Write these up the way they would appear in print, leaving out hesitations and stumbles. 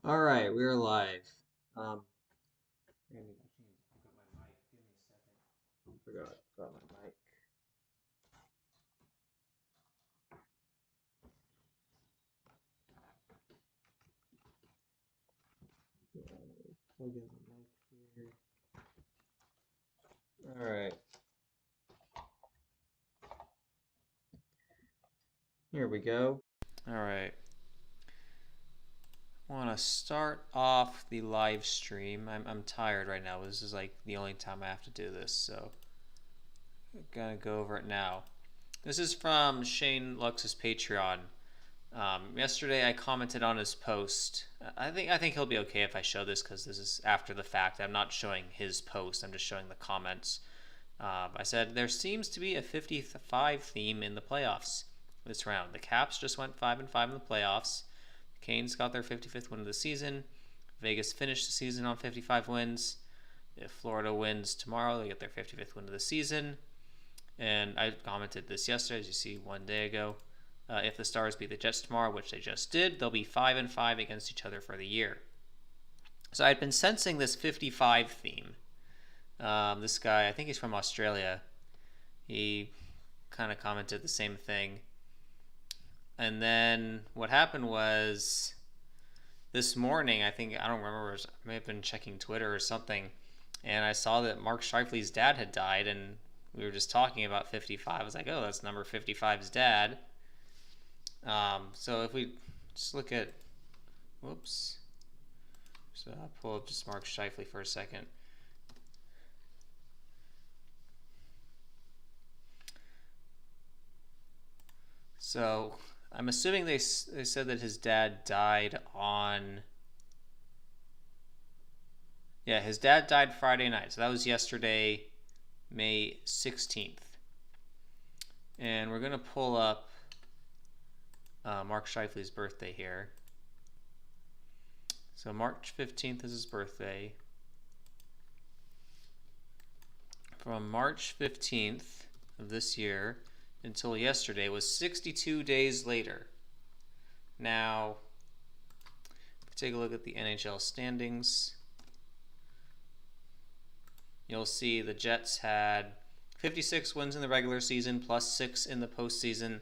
All right, we're live. I forgot my mic. Plug in the mic here. All right, here we go. All right. I want to start off the live stream. I'm tired right now. This is like the only time I have to do this, so I'm gonna go over it now. This is from Shane Lux's Patreon. Yesterday I commented on his post. I think he'll be okay if I show this because this is after the fact. I'm not showing his post. I'm just showing the comments. I said there seems to be a 55 theme in the playoffs this round. The Caps just went 5-5 in the playoffs. The Canes got their 55th win of the season. Vegas finished the season on 55 wins. If Florida wins tomorrow, they get their 55th win of the season. And I commented this yesterday, as you see, one day ago. If the Stars beat the Jets tomorrow, which they just did, they'll be 5-5 against each other for the year. So I'd been sensing this 55 theme. This guy, I think he's from Australia, he kind of commented the same thing. And then what happened was this morning, I don't remember, I may have been checking Twitter or something, and I saw that Mark Scheifele's dad had died, and we were just talking about 55. I was like, oh, that's number 55's dad. So if we just look at, whoops. So I'll pull up just Mark Scheifele for a second. So I'm assuming they said that his dad died on, yeah, his dad died Friday night. So that was yesterday, May 16th. And we're going to pull up Mark Scheifele's birthday here. So March 15th is his birthday. From March 15th of this year until yesterday was 62 days later. Now, if we take a look at the NHL standings, you'll see the Jets had 56 wins in the regular season plus 6 in the postseason.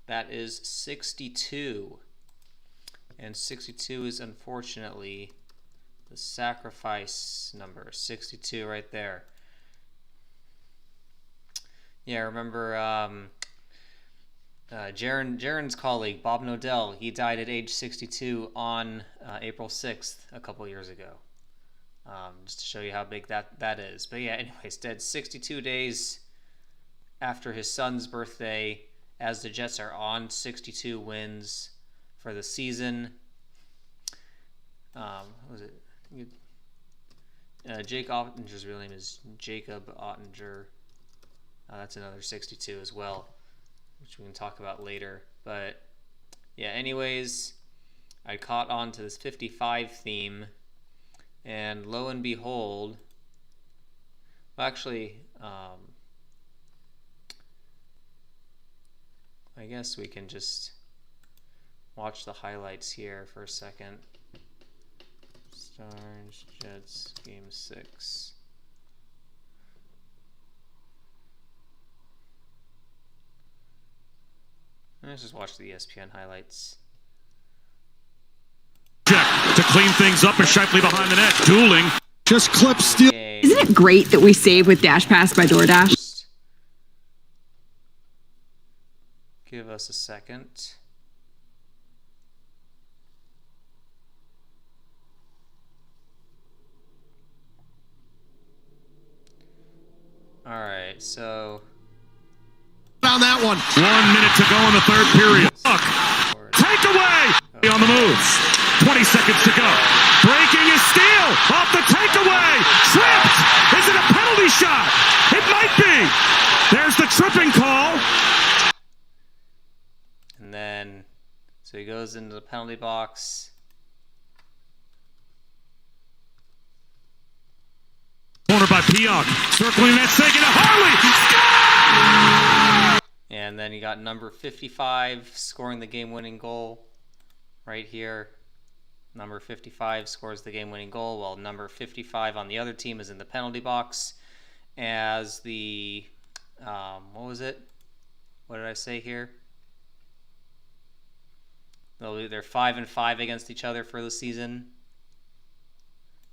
That is 62. And 62 is unfortunately the sacrifice number. 62 right there. Yeah, remember Jaron's colleague, Bob Nodell, he died at age 62 on April 6th a couple years ago. Just to show you how big that is. But yeah, anyways, dead 62 days after his son's birthday, as the Jets are on 62 wins for the season. What was it? Jake Ottinger's real name is Jacob Ottinger. That's another 62 as well, which we can talk about later. But yeah, anyways, I caught on to this 55 theme, and lo and behold, well, actually, I guess we can just watch the highlights here for a second. Stars, Jets, Game 6. Let's just watch the ESPN highlights. Check to clean things up, and Scheifele behind the net, dueling. Just clip steal. Isn't it great that we save with Dash Pass by DoorDash? Just give us a second. All right, so On that one. 1 minute to go in the third period. Look, takeaway on the move. 20 seconds to go. Breaking his steal off the takeaway. Tripped. Is it a penalty shot? It might be. There's the tripping call. and then so he goes into the penalty box. Corner by Pionk. Circling that second to Harley. Score! And then you got number 55 scoring the game-winning goal right here. Number 55 scores the game-winning goal, while number 55 on the other team is in the penalty box as the, what was it? What did I say here? They're 5-5 against each other for the season.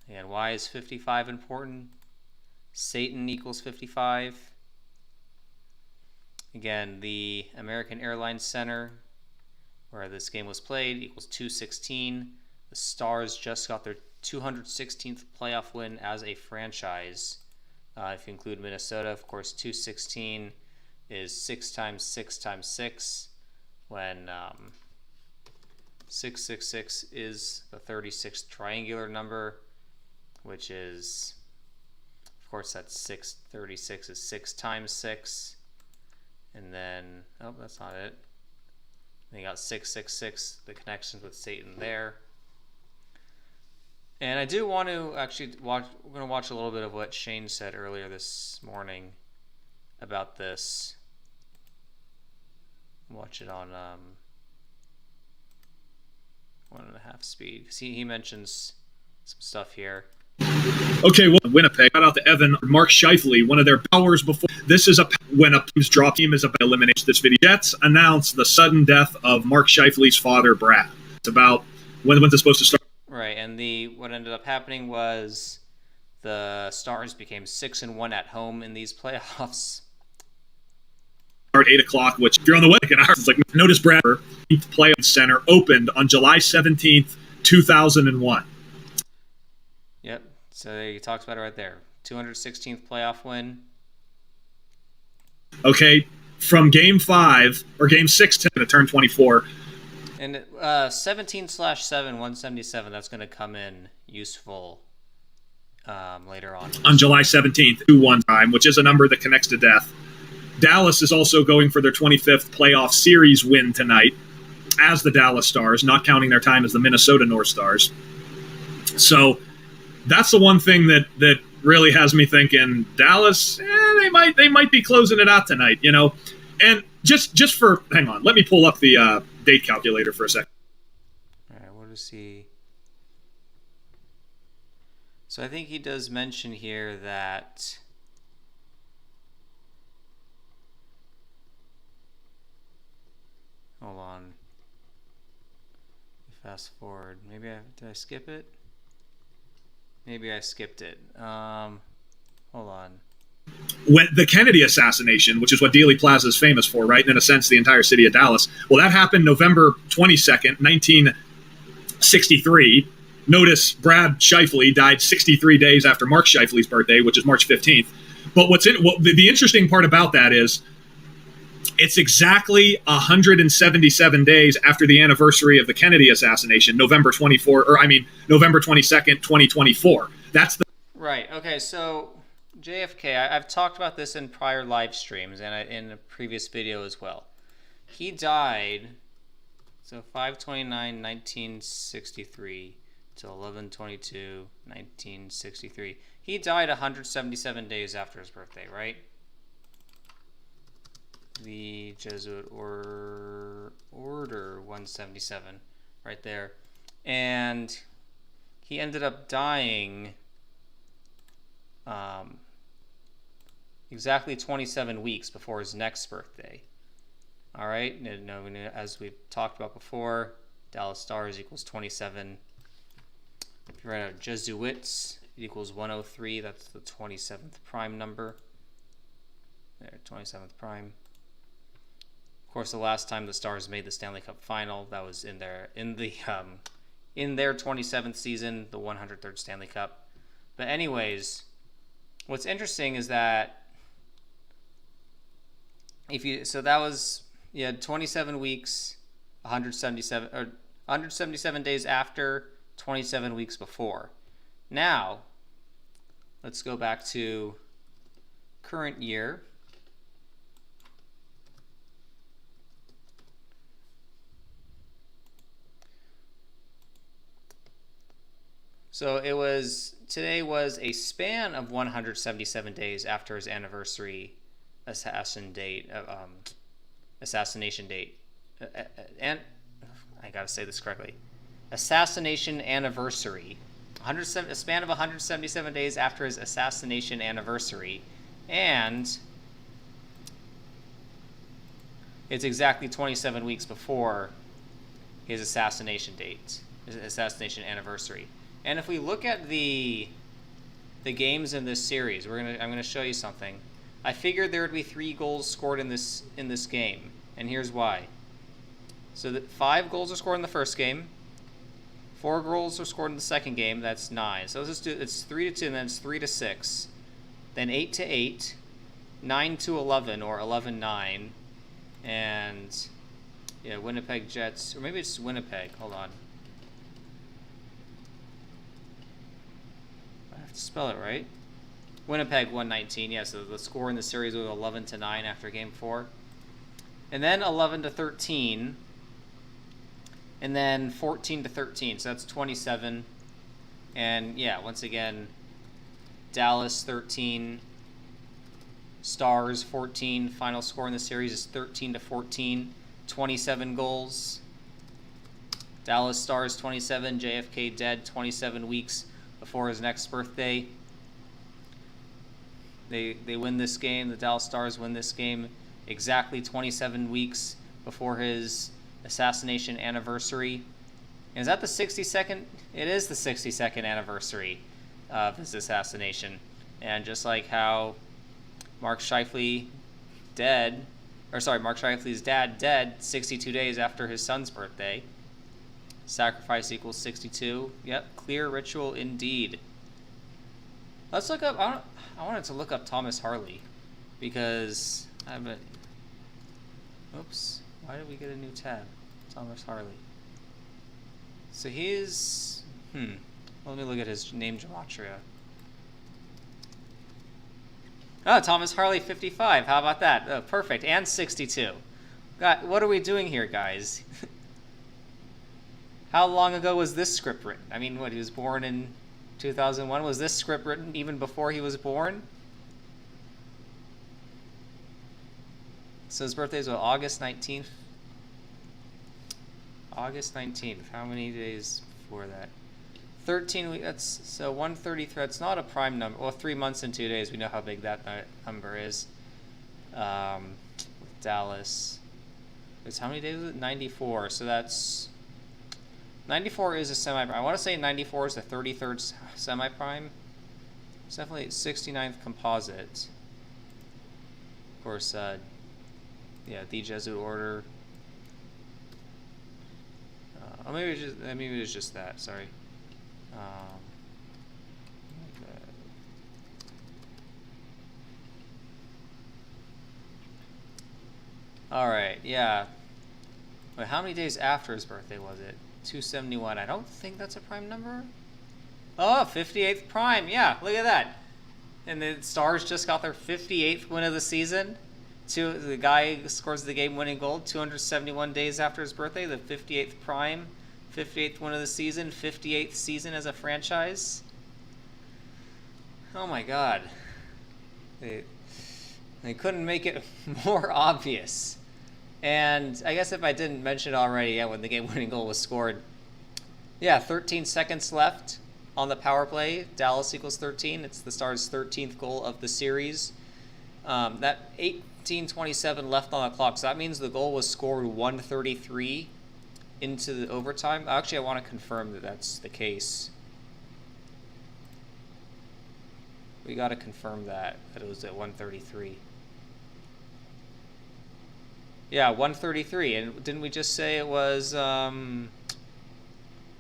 And why is 55 important? Satan equals 55. Again, the American Airlines Center, where this game was played, equals 216. The Stars just got their 216th playoff win as a franchise. If you include Minnesota, of course, 216 is 6 times 6 times 6, when 666 is the 36th triangular number, which is, of course, that's 636 is 6 times 6. And then, oh, that's not it. Then you got 666, the connections with Satan there. And I do want to actually watch, we're going to watch a little bit of what Shane said earlier this morning about this. Watch it on 1.5 speed. See, he mentions some stuff here. Okay, well, Winnipeg. Shout out to Evan. Mark Scheifele, one of their hours before. This is when a team's drop team is eliminates this video. Jets announced the sudden death of Mark Scheifele's father, Brad. It's about when's it supposed to start? Right, and what ended up happening was the Stars became 6-1 at home in these playoffs. At 8 o'clock, which if you're on the way, it's like notice Brad Playoff Center opened on July 17th, 2001. Yep. So he talks about it right there. 216th playoff win. Okay, from Game 5 or Game 6 to turn 24. And 17/7 177. That's going to come in useful later on. On July 17th, 2-1 time, which is a number that connects to death. Dallas is also going for their 25th playoff series win tonight as the Dallas Stars, not counting their time as the Minnesota North Stars. So that's the one thing that really has me thinking Dallas, they might be closing it out tonight, you know. And just for, hang on, let me pull up the date calculator for a second. All right, what does he? So I think he does mention here that hold on. Fast forward. Did I skip it? Maybe I skipped it. Hold on. When the Kennedy assassination, which is what Dealey Plaza is famous for, right? And in a sense, the entire city of Dallas. Well, that happened November 22nd, 1963. Notice Brad Scheifele died 63 days after Mark Scheifele's birthday, which is March 15th. But the interesting part about that is it's exactly 177 days after the anniversary of the Kennedy assassination, November 22nd, 2024. That's the right. Okay, so JFK, I've talked about this in prior live streams and in a previous video as well. He died, so 5/29/1963 to 11/22/1963. He died 177 days after his birthday, right? The Jesuit Order 177, right there. And he ended up dying exactly 27 weeks before his next birthday. All right, as we've talked about before, Dallas Stars equals 27. If you write out Jesuits, it equals 103. That's the 27th prime number. There, 27th prime. Of course, the last time the Stars made the Stanley Cup final, that was in their 27th season, the 103rd Stanley Cup. But anyways, what's interesting is that that was 27 weeks, 177 days after, 27 weeks before. Now, let's go back to current year. So today was a span of 177 days after his anniversary assassination date. And I gotta say this correctly. assassination anniversary. A span of 177 days after his assassination anniversary. And it's exactly 27 weeks before his assassination date, his assassination anniversary. And if we look at the games in this series, I'm gonna show you something. I figured there would be 3 goals scored in this game, and here's why. So 5 goals are scored in the first game, 4 goals are scored in the second game. That's 9. So let's just do it's 3-2, and then it's 3-6, then 8-8, 9-11, or 11-9, and yeah, Winnipeg Jets, or maybe it's Winnipeg. Hold on. I have to spell it right. Winnipeg 119. Yeah, so the score in the series was 11-9 after Game 4, and then 11-13, and then 14-13. So that's 27. And yeah, once again, Dallas 13, Stars 14. Final score in the series is 13-14. 27 goals. Dallas Stars 27. JFK dead 27 weeks before his next birthday. They win this game. The Dallas Stars win this game exactly 27 weeks before his assassination anniversary. And is that the 62nd? It is the 62nd anniversary of his assassination. And just like how Mark Scheifele's dad dead 62 days after his son's birthday. Sacrifice equals 62. Yep, clear ritual indeed. Let's look up. I wanted to look up Thomas Harley because oops. Why did we get a new tab? Thomas Harley. So he's well, let me look at his name gematria. Oh, Thomas Harley 55. How about that? Oh, perfect. And 62. God, what are we doing here, guys? How long ago was this script written? I mean, what, he was born in 2001? Was this script written even before he was born? So his birthday is what, August 19th? August 19th. How many days before that? 13 weeks. That's so 133. That's not a prime number. Well, 3 months and 2 days. We know how big that number is. With Dallas, it's how many days was it? 94. So that's 94 is a semi-prime. I want to say 94 is the 33rd semi-prime. It's definitely 69th composite. Of course, yeah, the Jesuit order. Oh, maybe it's just that. Sorry. Okay. All right, yeah. Wait, how many days after his birthday was it? 271. I don't think that's a prime number. Oh, 58th prime. Yeah, look at that. And the Stars just got their 58th win of the season. The guy scores the game-winning goal 271 days after his birthday, the 58th prime, 58th win of the season, 58th season as a franchise. Oh my God. They couldn't make it more obvious. And I guess if I didn't mention already, yeah, when the game-winning goal was scored, yeah, 13 seconds left on the power play. Dallas equals 13. It's the Stars' 13th goal of the series. That 18:27 left on the clock, so that means the goal was scored 1:33 into the overtime. Actually, I want to confirm that that's the case. We got to confirm that it was at 1:33. Yeah, 1:33. And didn't we just say it was,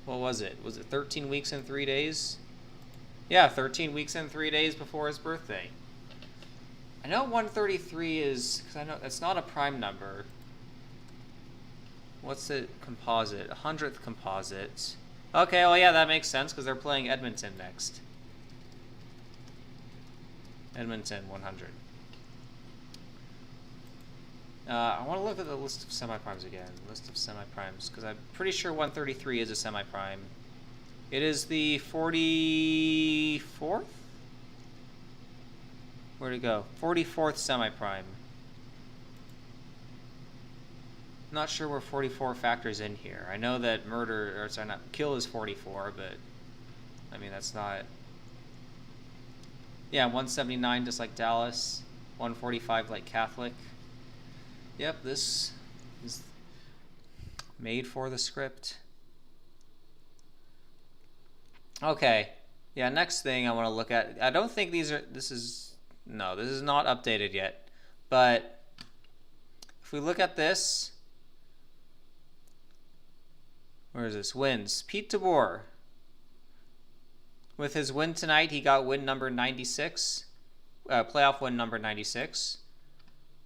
what was it? Was it 13 weeks and 3 days? Yeah, 13 weeks and 3 days before his birthday. I know 133 is, because I know that's not a prime number. What's the composite? 100th composite. Okay, well, yeah, that makes sense because they're playing Edmonton next. Edmonton 100. I want to look at the list of semi-primes again. List of semi-primes, because I'm pretty sure 133 is a semi-prime. It is the 44th? Where'd it go? 44th semi-prime. Not sure where 44 factors in here. I know that murder, or sorry, not kill is 44, but I mean that's not. Yeah, 179 just like Dallas, 145 like Catholic. Yep, this is made for the script. Okay, yeah. Next thing I want to look at. I don't think these are. This is not updated yet, but if we look at this. Where is this? Wins. Pete DeBoer. With his win tonight, he got win number 96. Playoff win number 96.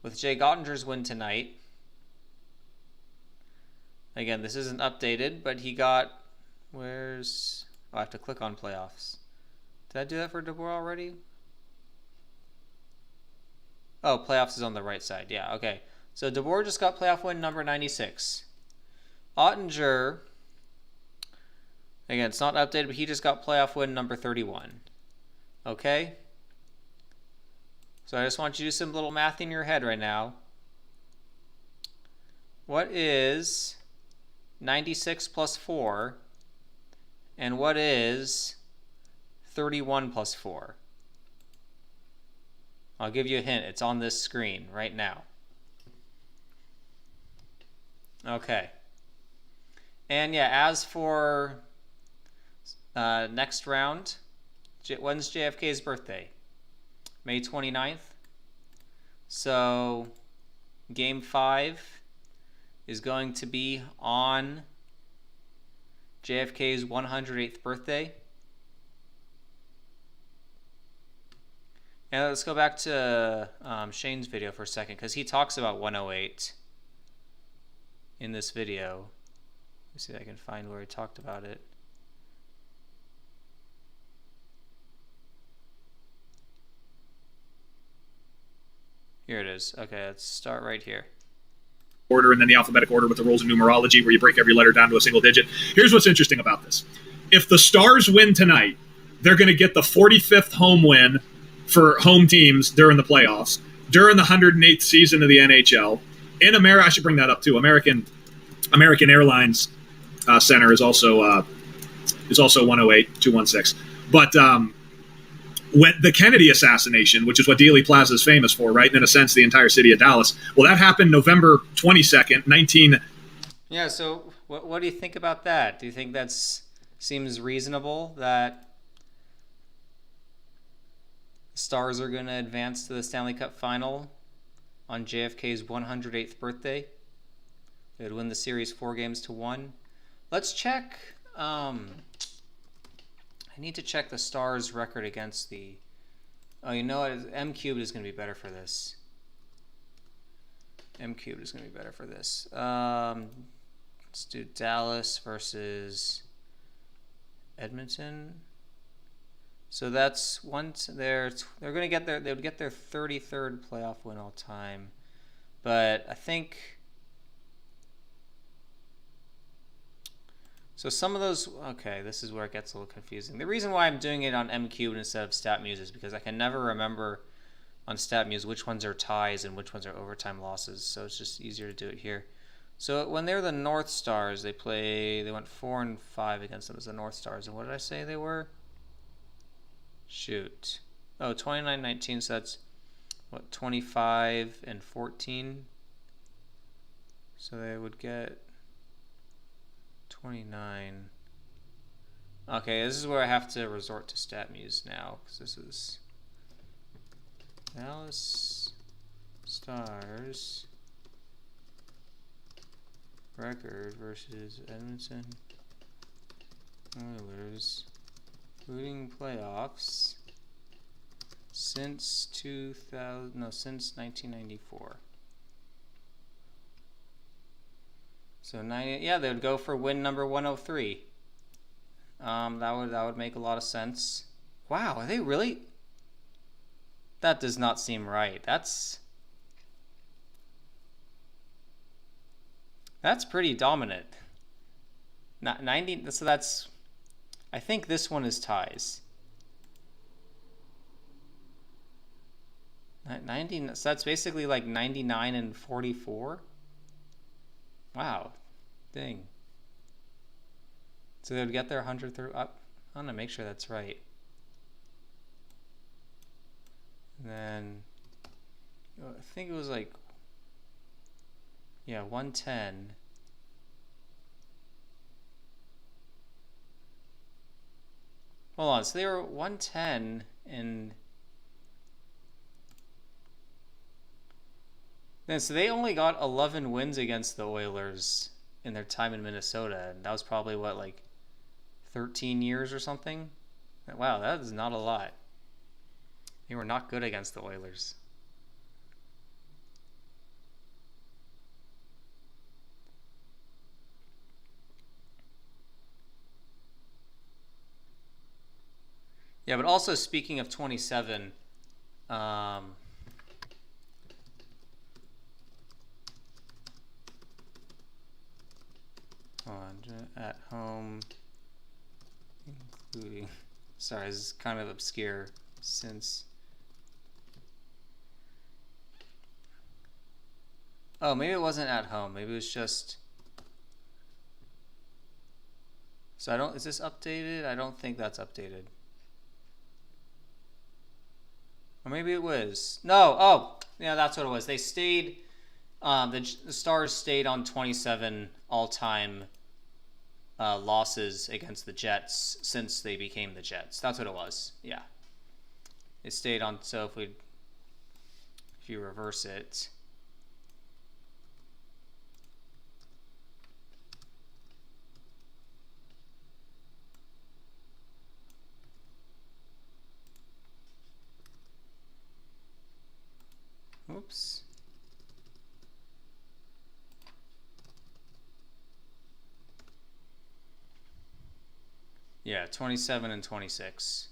With Jay Gottinger's win tonight. Again, this isn't updated, but he got... Where's... Oh, I have to click on playoffs. Did I do that for DeBoer already? Oh, playoffs is on the right side. Yeah, okay. So DeBoer just got playoff win number 96. Ottinger... Again, it's not updated, but he just got playoff win number 31. Okay? So I just want you to do some little math in your head right now. What is 96 plus 4? And what is 31 plus 4? I'll give you a hint. It's on this screen right now. Okay. And yeah, as for... next round, when's JFK's birthday? May 29th. So, Game 5 is going to be on JFK's 108th birthday. And let's go back to Shane's video for a second, because he talks about 108 in this video. Let me see if I can find where he talked about it. Here it is. Okay, let's start right here. Order and then the alphabetic order with the rules of numerology where you break every letter down to a single digit. Here's what's interesting about this. If the Stars win tonight, they're going to get the 45th home win for home teams during the playoffs, during the 108th season of the NHL. In America, I should bring that up too. American Airlines Center is also 108, 216. But when the Kennedy assassination, which is what Dealey Plaza is famous for, right? And in a sense, the entire city of Dallas. Well, that happened November 22nd, Yeah, so what do you think about that? Do you think that seems reasonable that the Stars are going to advance to the Stanley Cup final on JFK's 108th birthday? They would win the series 4-1. Let's check... I need to check the Stars' record against the... Oh, you know what? M cubed is going to be better for this. M cubed is going to be better for this. Let's do Dallas versus Edmonton. So that's once they're going to get they would get their 33rd playoff win all time. But I think... So some of those, okay, this is where it gets a little confusing. The reason why I'm doing it on M cubed instead of StatMuse is because I can never remember on StatMuse which ones are ties and which ones are overtime losses. So it's just easier to do it here. So when they're the North Stars, they went 4-5 against them as the North Stars. And what did I say they were? Shoot. Oh, 29-19, so that's, what, 25-14? So they would get... 29. Okay, this is where I have to resort to StatMuse now, because this is Dallas Stars record versus Edmonton Oilers, including playoffs since 1994. So yeah, they would go for win number 103. That would make a lot of sense. Wow, are they really? That does not seem right. That's pretty dominant. 90. So that's. I think this one is ties. 90. So that's basically like 99-44. Wow. Dang. So they would get their 100th through up. I want to make sure that's right. And then I think it was like, yeah, 110. Hold on, so they were 110 and then so they only got 11 wins against the Oilers in their time in Minnesota, and that was probably what, like 13 years or something. Wow, that is not a lot. They were not good against the Oilers. Yeah, but also speaking of 27, on at home, including. Sorry, this is kind of obscure since. Oh, maybe it wasn't at home. Maybe it was just. So I don't. Is this updated? I don't think that's updated. Or maybe it was. No. Oh, yeah, that's what it was. They stayed. The Stars stayed on 27 all-time losses against the Jets since they became the Jets. That's what it was. Yeah. It stayed on. So if you reverse it. Oops. Yeah, 27 and 26.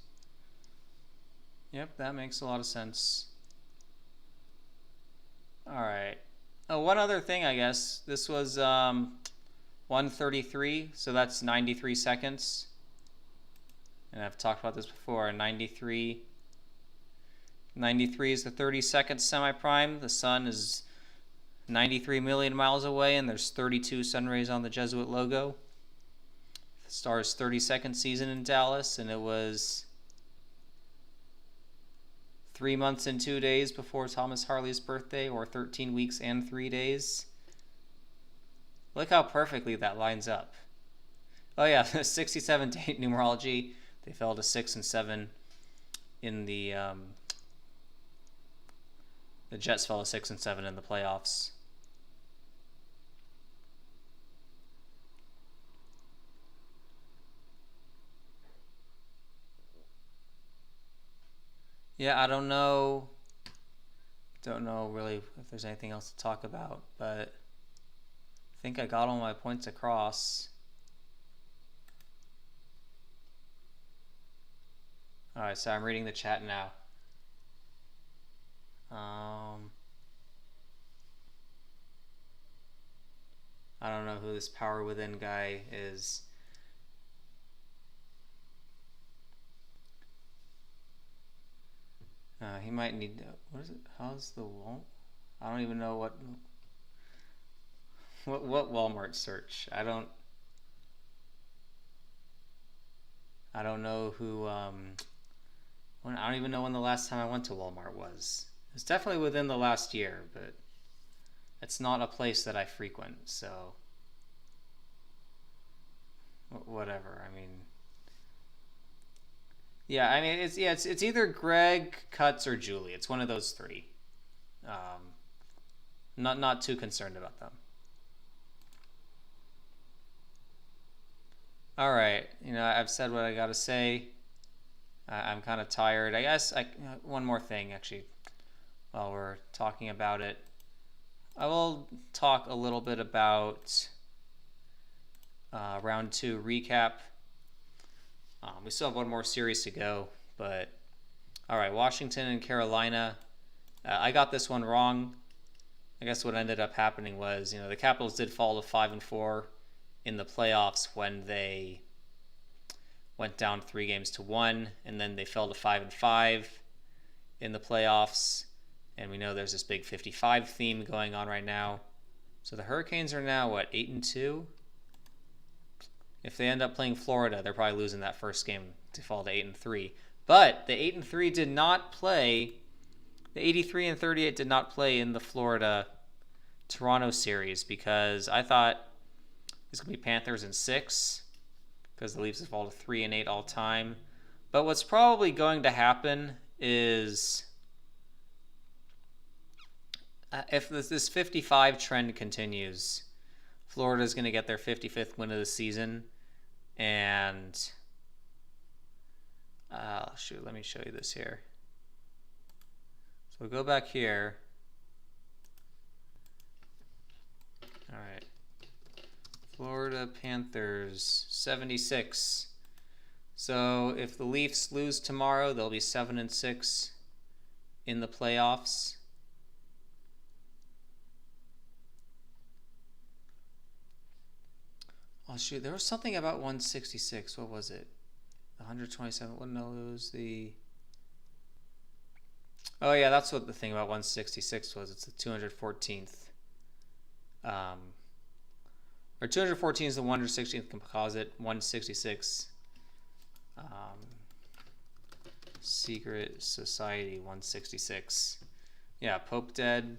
Yep, that makes a lot of sense. All right. Oh, one other thing, I guess. This was 133, so that's 93 seconds. And I've talked about this before. 93 is the 32nd semi-prime. The sun is 93 million miles away, and there's 32 sun rays on the Jesuit logo. The Stars' 32nd season in Dallas, and it was 3 months and 2 days before Thomas Harley's birthday, or 13 weeks and 3 days. Look how perfectly that lines up. Oh yeah, 67 date numerology. They fell to 6 and 7 in the Jets fell to 6 and 7 in the playoffs. Yeah, I don't know really if there's anything else to talk about, but I think I got all my points across. All right, so I'm reading the chat now. I don't know who this Power Within guy is. He might need. What is it? How's the wall? I don't even know what Walmart search. I don't know who. I don't even know when the last time I went to Walmart was. It's definitely within the last year, but it's not a place that I frequent. So whatever. I mean. Yeah, I mean it's either Greg, Cutts, or Julie. It's one of those three. Not too concerned about them. All right, I've said what I gotta say. I'm kind of tired. I guess one more thing actually, while we're talking about it, I will talk a little bit about round 2 recap. We still have one more series to go, but all right, Washington and Carolina. I got this one wrong. I guess what ended up happening was, the Capitals did fall to 5-4 in the playoffs when they went down 3-1, and then they fell to 5-5 in the playoffs. And we know there's this big 55 theme going on right now. So the Hurricanes are now, what, 8-2? If they end up playing Florida, they're probably losing that first game to fall to 8-3. But the 8-3 did not play. The 83-38 did not play in the Florida Toronto series because I thought it's gonna be Panthers in 6 because the Leafs have fallen to 3-8 all time. But what's probably going to happen is if this 55 trend continues, Florida is going to get their 55th win of the season. And shoot, let me show you this here. So we'll go back here. All right. Florida Panthers 76. So if the Leafs lose tomorrow, they'll be 7-6 in the playoffs. Oh shoot, there was something about 166. What was it? 127. Well, no, it was the. Oh yeah, that's what the thing about 166 was. It's the 214th. Or 214 is the 116th composite. 166. Secret Society 166. Yeah, Pope dead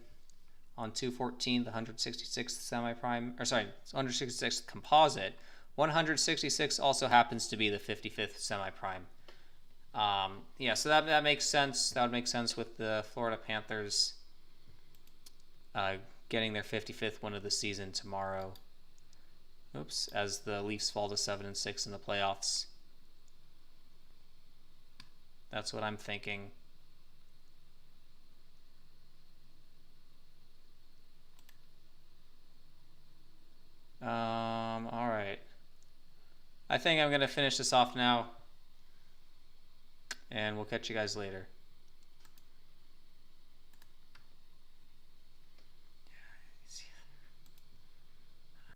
on 214, the 166th semi-prime, or sorry, 166th composite. 166 also happens to be the 55th semi-prime. Yeah, so that makes sense. That would make sense with the Florida Panthers getting their 55th win of the season tomorrow. Oops, as the Leafs fall to 7-6 in the playoffs. That's what I'm thinking. All right. I think I'm going to finish this off now, and we'll catch you guys later.